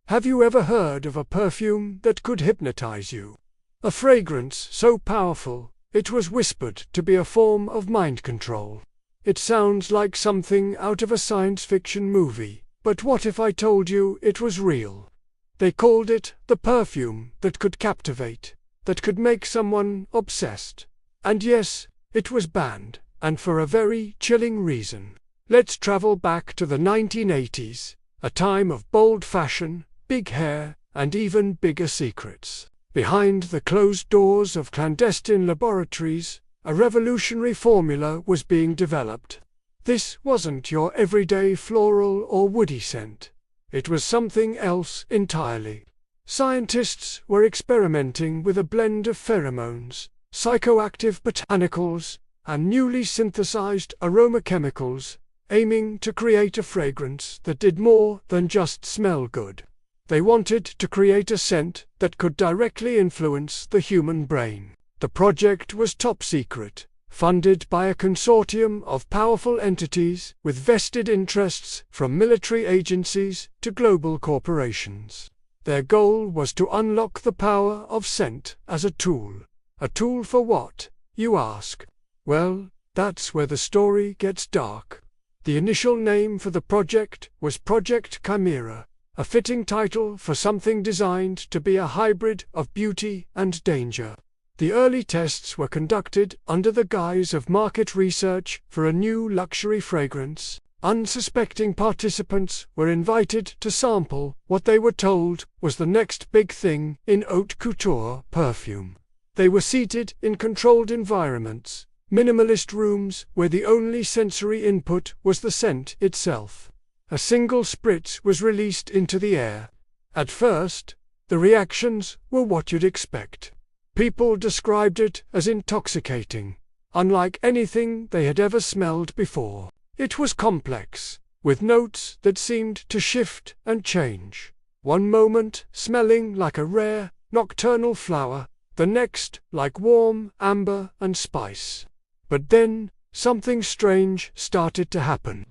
Have you ever heard of a perfume that could hypnotize you? A fragrance so powerful, it was whispered to be a form of mind control. It sounds like something out of a science fiction movie, but what if I told you it was real? They called it the perfume that could captivate, that could make someone obsessed. And yes, it was banned, and for a very chilling reason. Let's travel back to the 1980s, a time of bold fashion, big hair, and even bigger secrets. Behind the closed doors of clandestine laboratories, a revolutionary formula was being developed. This wasn't your everyday floral or woody scent. It was something else entirely. Scientists were experimenting with a blend of pheromones, psychoactive botanicals, and newly synthesized aroma chemicals, aiming to create a fragrance that did more than just smell good. They wanted to create a scent that could directly influence the human brain. The project was top secret, funded by a consortium of powerful entities with vested interests from military agencies to global corporations. Their goal was to unlock the power of scent as a tool. A tool for what, you ask? Well, that's where the story gets dark. The initial name for the project was Project Chimera, a fitting title for something designed to be a hybrid of beauty and danger. The early tests were conducted under the guise of market research for a new luxury fragrance. Unsuspecting participants were invited to sample what they were told was the next big thing in haute couture perfume. They were seated in controlled environments, minimalist rooms where the only sensory input was the scent itself. A single spritz was released into the air. At first, the reactions were what you'd expect. People described it as intoxicating, unlike anything they had ever smelled before. It was complex, with notes that seemed to shift and change. One moment smelling like a rare, nocturnal flower, the next like warm amber and spice. But then, something strange started to happen.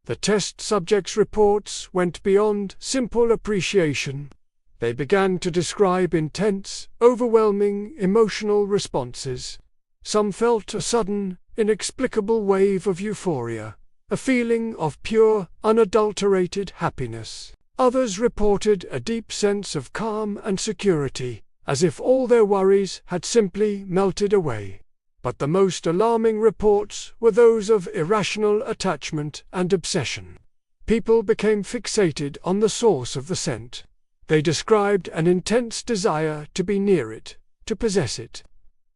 The test subjects' reports went beyond simple appreciation. They began to describe intense, overwhelming emotional responses. Some felt a sudden, inexplicable wave of euphoria, a feeling of pure, unadulterated happiness. Others reported a deep sense of calm and security, as if all their worries had simply melted away. But the most alarming reports were those of irrational attachment and obsession. People became fixated on the source of the scent. They described an intense desire to be near it, to possess it.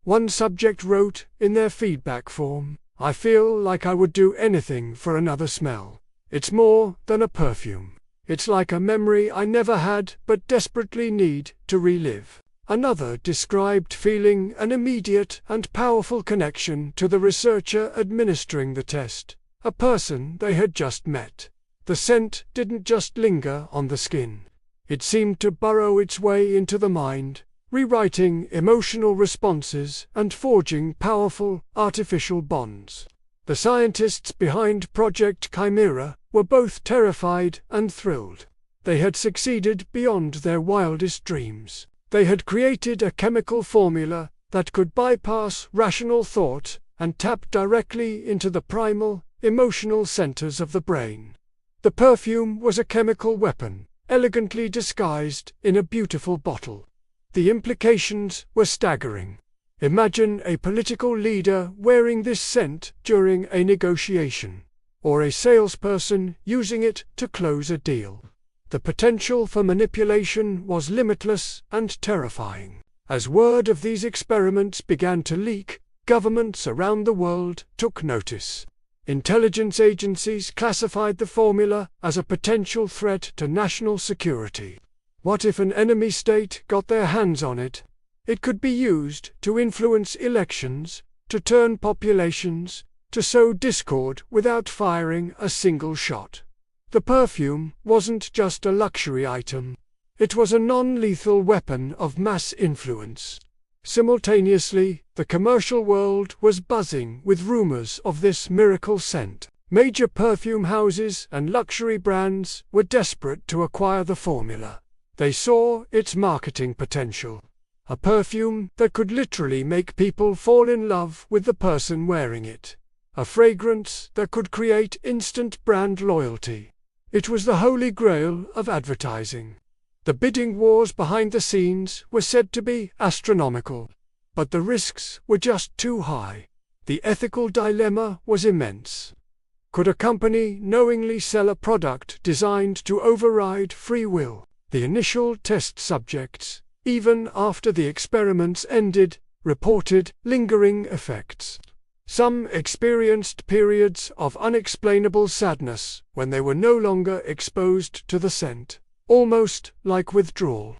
One subject wrote in their feedback form, "I feel like I would do anything for another smell. It's more than a perfume. It's like a memory I never had but desperately need to relive." Another described feeling an immediate and powerful connection to the researcher administering the test, a person they had just met. The scent didn't just linger on the skin. It seemed to burrow its way into the mind, rewriting emotional responses and forging powerful, artificial bonds. The scientists behind Project Chimera were both terrified and thrilled. They had succeeded beyond their wildest dreams. They had created a chemical formula that could bypass rational thought and tap directly into the primal, emotional centers of the brain. The perfume was a chemical weapon, elegantly disguised in a beautiful bottle. The implications were staggering. Imagine a political leader wearing this scent during a negotiation, or a salesperson using it to close a deal. The potential for manipulation was limitless and terrifying. As word of these experiments began to leak, governments around the world took notice. Intelligence agencies classified the formula as a potential threat to national security. What if an enemy state got their hands on it? It could be used to influence elections, to turn populations, to sow discord without firing a single shot. The perfume wasn't just a luxury item. It was a non-lethal weapon of mass influence. Simultaneously, the commercial world was buzzing with rumors of this miracle scent. Major perfume houses and luxury brands were desperate to acquire the formula. They saw its marketing potential. A perfume that could literally make people fall in love with the person wearing it. A fragrance that could create instant brand loyalty. It was the holy grail of advertising. The bidding wars behind the scenes were said to be astronomical. But the risks were just too high. The ethical dilemma was immense. Could a company knowingly sell a product designed to override free will? The initial test subjects, even after the experiments ended, reported lingering effects. Some experienced periods of unexplainable sadness when they were no longer exposed to the scent, almost like withdrawal.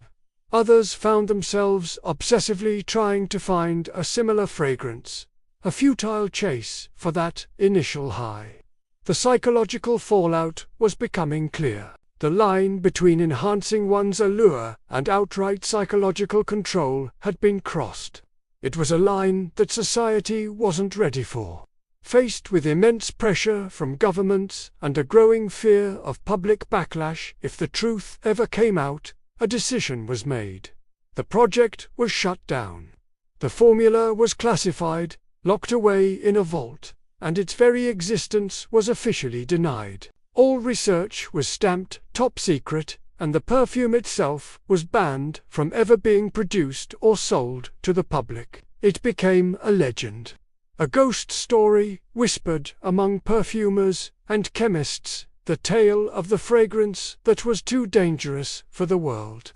Others found themselves obsessively trying to find a similar fragrance, a futile chase for that initial high. The psychological fallout was becoming clear. The line between enhancing one's allure and outright psychological control had been crossed. It was a line that society wasn't ready for. Faced with immense pressure from governments and a growing fear of public backlash if the truth ever came out, a decision was made. The project was shut down. The formula was classified, locked away in a vault, and its very existence was officially denied. All research was stamped top secret, and the perfume itself was banned from ever being produced or sold to the public. It became a legend. A ghost story whispered among perfumers and chemists, the tale of the fragrance that was too dangerous for the world.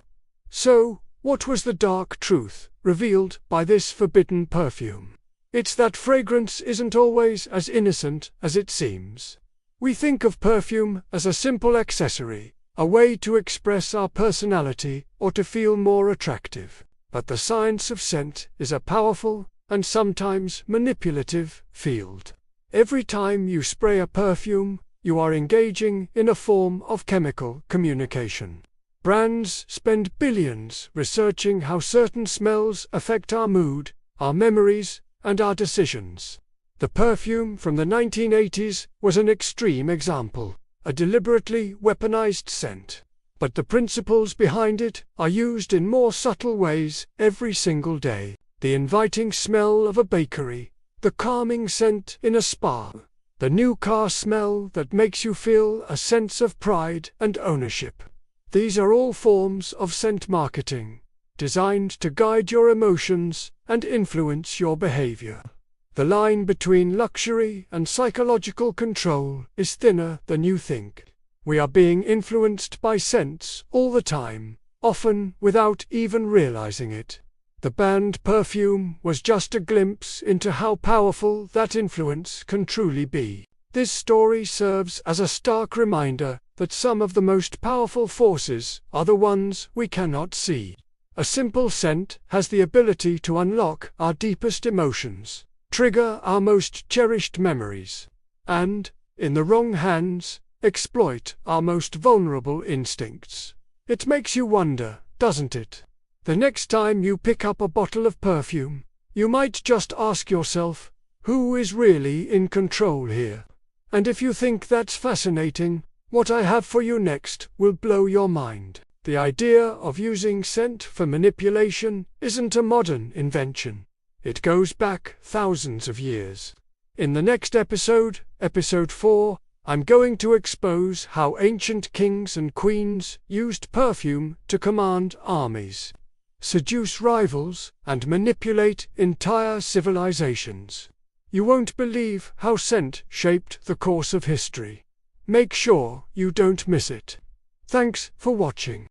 So, what was the dark truth revealed by this forbidden perfume? It's that fragrance isn't always as innocent as it seems. We think of perfume as a simple accessory, a way to express our personality or to feel more attractive. But the science of scent is a powerful, and sometimes manipulative, field. Every time you spray a perfume, you are engaging in a form of chemical communication. Brands spend billions researching how certain smells affect our mood, our memories, and our decisions. The perfume from the 1980s was an extreme example, a deliberately weaponized scent. But the principles behind it are used in more subtle ways every single day. The inviting smell of a bakery, the calming scent in a spa, the new car smell that makes you feel a sense of pride and ownership. These are all forms of scent marketing, designed to guide your emotions and influence your behavior. The line between luxury and psychological control is thinner than you think. We are being influenced by scents all the time, often without even realizing it. The banned perfume was just a glimpse into how powerful that influence can truly be. This story serves as a stark reminder that some of the most powerful forces are the ones we cannot see. A simple scent has the ability to unlock our deepest emotions, trigger our most cherished memories, and, in the wrong hands, exploit our most vulnerable instincts. It makes you wonder, doesn't it? The next time you pick up a bottle of perfume, you might just ask yourself, who is really in control here? And if you think that's fascinating, what I have for you next will blow your mind. The idea of using scent for manipulation isn't a modern invention. It goes back thousands of years. In the next episode, episode 4, I'm going to expose how ancient kings and queens used perfume to command armies, seduce rivals, and manipulate entire civilizations. You won't believe how scent shaped the course of history. Make sure you don't miss it. Thanks for watching.